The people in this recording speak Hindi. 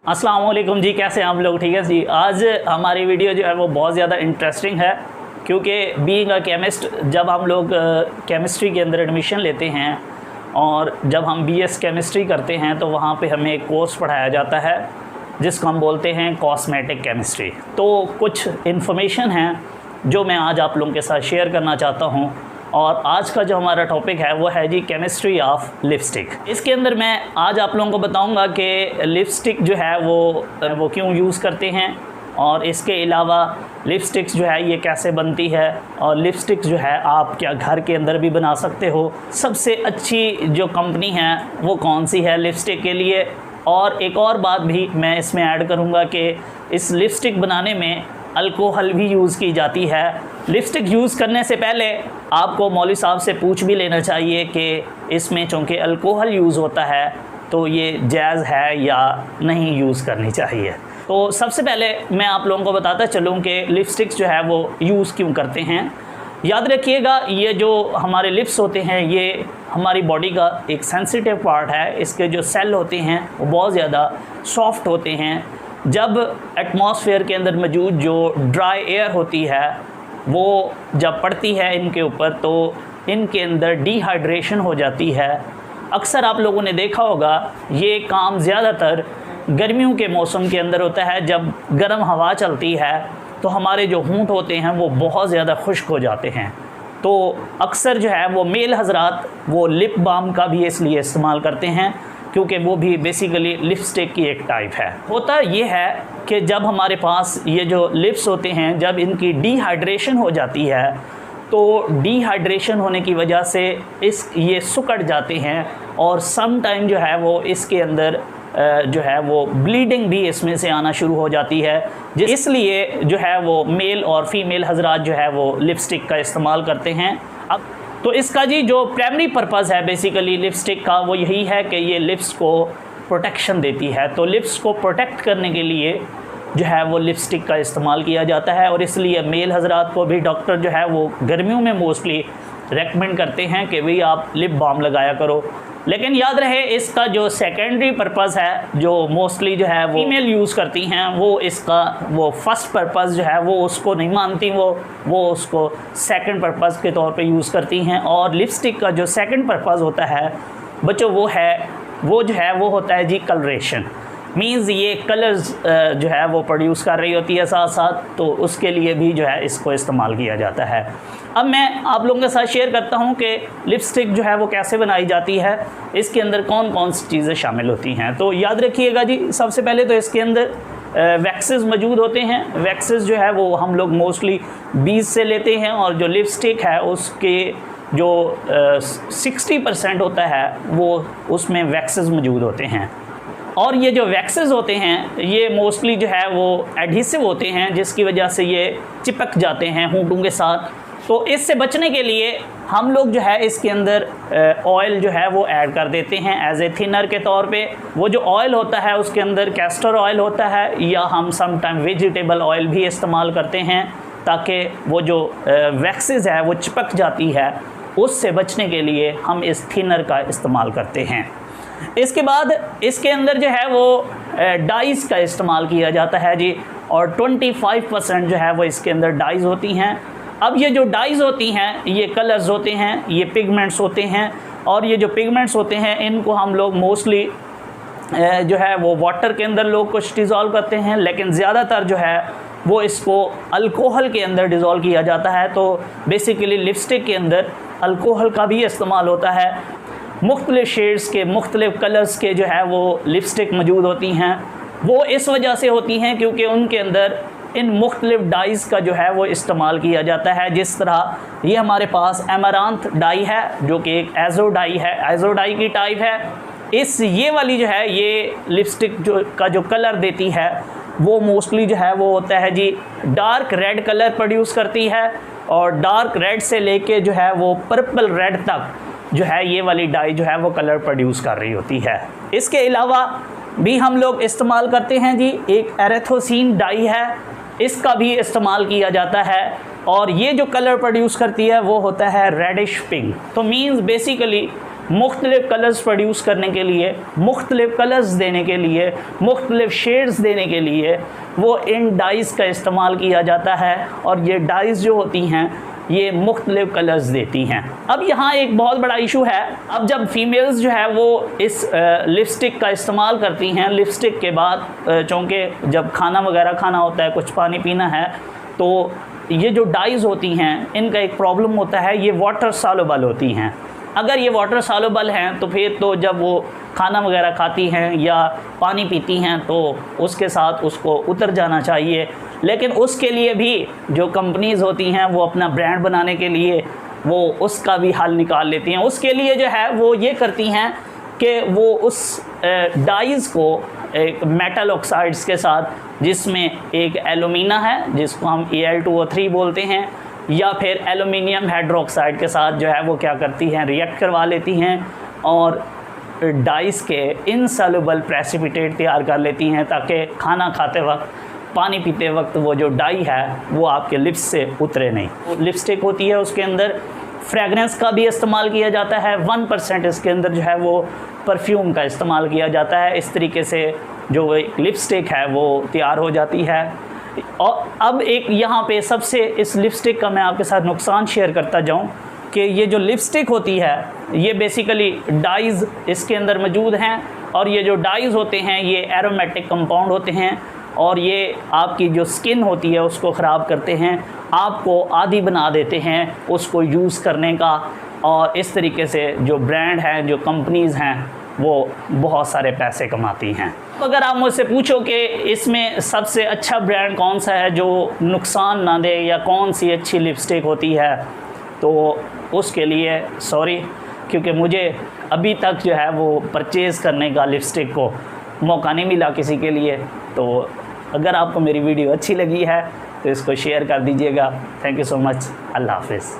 अस्सलाम वालेकुम जी, कैसे हैं आप लोग? ठीक है जी। आज हमारी वीडियो जो है वो बहुत ज़्यादा इंटरेस्टिंग है क्योंकि बीइंग अ केमिस्ट जब हम लोग केमिस्ट्री के अंदर एडमिशन लेते हैं और जब हम बीएस केमिस्ट्री करते हैं तो वहाँ पे हमें एक कोर्स पढ़ाया जाता है जिसको हम बोलते हैं कॉस्मेटिक केमिस्ट्री। तो कुछ इन्फॉर्मेशन है जो मैं आज आप लोगों के साथ शेयर करना चाहता हूँ और आज का जो हमारा टॉपिक है वो है जी केमिस्ट्री ऑफ लिपस्टिक। इसके अंदर मैं आज आप लोगों को बताऊंगा कि लिपस्टिक जो है वो क्यों यूज़ करते हैं और इसके अलावा लिपस्टिक्स जो है ये कैसे बनती है और लिपस्टिक्स जो है आप क्या घर के अंदर भी बना सकते हो। सबसे अच्छी जो कंपनी है वो कौन सी है लिपस्टिक के लिए, और एक और बात भी मैं इसमें ऐड करूँगा कि इस लिपस्टिक बनाने में अल्कोहल भी यूज़ की जाती है। लिपस्टिक यूज़ करने से पहले आपको मौलवी साहब से पूछ भी लेना चाहिए कि इसमें चूँकि अल्कोहल यूज़ होता है तो ये जायज़ है या नहीं यूज़ करनी चाहिए। तो सबसे पहले मैं आप लोगों को बताता चलूँ कि लिपस्टिक्स जो है वो यूज़ क्यों करते हैं। याद रखिएगा, ये जो हमारे लिप्स होते हैं ये हमारी बॉडी का एक सेंसिटिव पार्ट है। इसके जो सेल होते हैं वो बहुत ज़्यादा सॉफ्ट होते हैं। जब एटमॉस्फेयर के अंदर मौजूद जो ड्राई एयर होती है वो जब पड़ती है इनके ऊपर तो इनके अंदर डिहाइड्रेशन हो जाती है। अक्सर आप लोगों ने देखा होगा ये काम ज़्यादातर गर्मियों के मौसम के अंदर होता है। जब गर्म हवा चलती है तो हमारे जो होंठ होते हैं वो बहुत ज़्यादा खुश्क हो जाते हैं। तो अक्सर जो है वो मेल हजरात वो लिप बाम का भी इसलिए इस्तेमाल करते हैं क्योंकि वो भी बेसिकली लिपस्टिक की एक टाइप है। होता ये है कि जब हमारे पास ये जो लिप्स होते हैं जब इनकी डिहाइड्रेशन हो जाती है तो डिहाइड्रेशन होने की वजह से ये सुकड़ जाते हैं और सम टाइम जो है वो इसके अंदर जो है वो ब्लीडिंग भी इसमें से आना शुरू हो जाती है। इसलिए जो है वो मेल और फीमेल हजरात जो है वो लिपस्टिक का इस्तेमाल करते हैं। अब तो इसका जी जो प्राइमरी पर्पज़ है बेसिकली लिपस्टिक का वो यही है कि ये लिप्स को प्रोटेक्शन देती है। तो लिप्स को प्रोटेक्ट करने के लिए जो है वो लिपस्टिक का इस्तेमाल किया जाता है और इसलिए मेल हजरात को भी डॉक्टर जो है वो गर्मियों में मोस्टली रेकमेंड करते हैं कि भाई आप लिप बाम लगाया करो। लेकिन याद रहे इसका जो सेकेंडरी पर्पज़ है जो मोस्टली जो है वो फीमेल यूज़ करती हैं वो इसका वो फर्स्ट पर्पज़ जो है वो उसको नहीं मानती, वो उसको सेकंड पर्पज़ के तौर पे यूज़ करती हैं। और लिपस्टिक का जो सेकंड पर्पज़ होता है बच्चों वो जो है वो होता है जी कलरेशन। मीन्स ये कलर्स जो है वो प्रोड्यूस कर रही होती है साथ साथ, तो उसके लिए भी जो है इसको इस्तेमाल किया जाता है। अब मैं आप लोगों के साथ शेयर करता हूँ कि लिपस्टिक जो है वो कैसे बनाई जाती है, इसके अंदर कौन कौन सी चीज़ें शामिल होती हैं। तो याद रखिएगा जी, सबसे पहले तो इसके अंदर वैक्सेस मौजूद होते हैं। वैक्सेस जो है वो हम लोग मोस्टली बीज से लेते हैं और जो लिपस्टिक है उसके जो 60% होता है वो उसमें वैक्सेस मौजूद होते हैं। और ये जो वैक्सेस होते हैं ये मोस्टली जो है वो एडहेसिव होते हैं जिसकी वजह से ये चिपक जाते हैं होंठों के साथ। तो इससे बचने के लिए हम लोग जो है इसके अंदर ऑयल जो है वो ऐड कर देते हैं एज ए थिनर के तौर पे। वो जो ऑयल होता है उसके अंदर कैस्टर ऑयल होता है या हम सम टाइम वेजिटेबल ऑयल भी इस्तेमाल करते हैं ताकि वो जो वैक्सेस है वो चिपक जाती है, उससे बचने के लिए हम इस थिनर का इस्तेमाल करते हैं। इसके बाद इसके अंदर जो है वो डाइज़ का इस्तेमाल किया जाता है जी, और 25% जो है वो इसके अंदर डाइज़ होती हैं। अब ये जो डाइज़ होती हैं ये कलर्स होते हैं, ये पिगमेंट्स होते हैं, और ये जो पिगमेंट्स होते हैं इनको हम लोग मोस्टली जो है वो वाटर के अंदर लोग कुछ डिज़ोल्व करते हैं, लेकिन ज़्यादातर जो है वो इसको अल्कोहल के अंदर डिज़ोल्व किया जाता है। तो बेसिकली लिपस्टिक के अंदर अल्कोहल का भी इस्तेमाल होता है। मुख्तलिफ़ शेड्स के मुख्तलिफ़ कलर्स के जो है वो लिपस्टिक मौजूद होती हैं। वो इस वजह से होती हैं क्योंकि उनके अंदर इन मुख्तलिफ़ डाइज़ का जो है वो इस्तेमाल किया जाता है। जिस तरह ये हमारे पास एमरांथ डाई है जो कि एक एजो डाई है, एजो डाई की टाइप है। ये वाली जो है ये लिपस्टिक जो कलर देती है वो मोस्टली जो है वो होता है जी डार्क रेड कलर प्रोड्यूस करती है, और डार्क रेड से लेके जो है वो पर्पल रेड तक जो है ये वाली डाई जो है वो कलर प्रोड्यूस कर रही होती है। इसके अलावा भी हम लोग इस्तेमाल करते हैं जी एक एरेथोसिन डाई है, इसका भी इस्तेमाल किया जाता है, और ये जो कलर प्रोड्यूस करती है वो होता है रेडिश पिंक। तो मीन्स बेसिकली मुख्तलिफ़ कलर्स प्रोड्यूस करने के लिए, मुख्तलिफ़ कलर्स देने के लिए, मुख्तलिफ़ शेड्स देने के लिए वो इन डाइज़ का इस्तेमाल किया जाता है। और ये डाइज़ जो होती हैं ये मुख्तलिफ़ कलर्स देती हैं। अब यहाँ एक बहुत बड़ा इशू है, अब जब फीमेल्स जो है वो इस लिपस्टिक का इस्तेमाल करती हैं, लिपस्टिक के बाद चूँकि जब खाना वगैरह खाना होता है, कुछ पानी पीना है, तो ये जो डाइज़ होती हैं इनका एक प्रॉब्लम होता है, ये वाटर सॉल्युबल होती हैं। अगर ये वाटर सॉल्युबल हैं तो फिर तो जब वो खाना वगैरह खाती हैं या पानी पीती हैं तो उसके साथ उसको उतर जाना चाहिए। लेकिन उसके लिए भी जो कंपनीज़ होती हैं वो अपना ब्रांड बनाने के लिए वो उसका भी हल निकाल लेती हैं। उसके लिए जो है वो ये करती हैं कि वो उस डाइज़ को एक मेटल ऑक्साइड्स के साथ, जिसमें एक एलुमिना है जिसको हम Al2O3 बोलते हैं, या फिर एल्युमिनियम हाइड्रोक्साइड के साथ जो है वो क्या करती हैं, रिएक्ट करवा लेती हैं और डाइस के इनसॉल्युबल प्रेसिपिटेट तैयार कर लेती हैं, ताकि खाना खाते वक्त, पानी पीते वक्त वो जो डाई है वो आपके लिप्स से उतरे नहीं। लिपस्टिक होती है उसके अंदर फ्रेगरेंस का भी इस्तेमाल किया जाता है, 1% इसके अंदर जो है वो परफ्यूम का इस्तेमाल किया जाता है। इस तरीके से जो लिपस्टिक है वो तैयार हो जाती है। और अब एक यहाँ पे सबसे इस लिपस्टिक का मैं आपके साथ नुकसान शेयर करता जाऊँ कि ये जो लिपस्टिक होती है ये बेसिकली डाइज़ इसके अंदर मौजूद हैं, और ये जो डाइज़ होते हैं ये एरोमेटिक कंपाउंड होते हैं और ये आपकी जो स्किन होती है उसको ख़राब करते हैं, आपको आदी बना देते हैं उसको यूज़ करने का। और इस तरीके से जो ब्रांड हैं, जो कंपनीज़ हैं, वो बहुत सारे पैसे कमाती हैं। अगर आप मुझसे पूछो कि इसमें सबसे अच्छा ब्रांड कौन सा है जो नुकसान ना दे, या कौन सी अच्छी लिपस्टिक होती है, तो उसके लिए सॉरी, क्योंकि मुझे अभी तक जो है वो परचेज़ करने का लिपस्टिक को मौका नहीं मिला किसी के लिए। तो अगर आपको मेरी वीडियो अच्छी लगी है तो इसको शेयर कर दीजिएगा। Thank you so much. अल्लाह हाफ़िज़।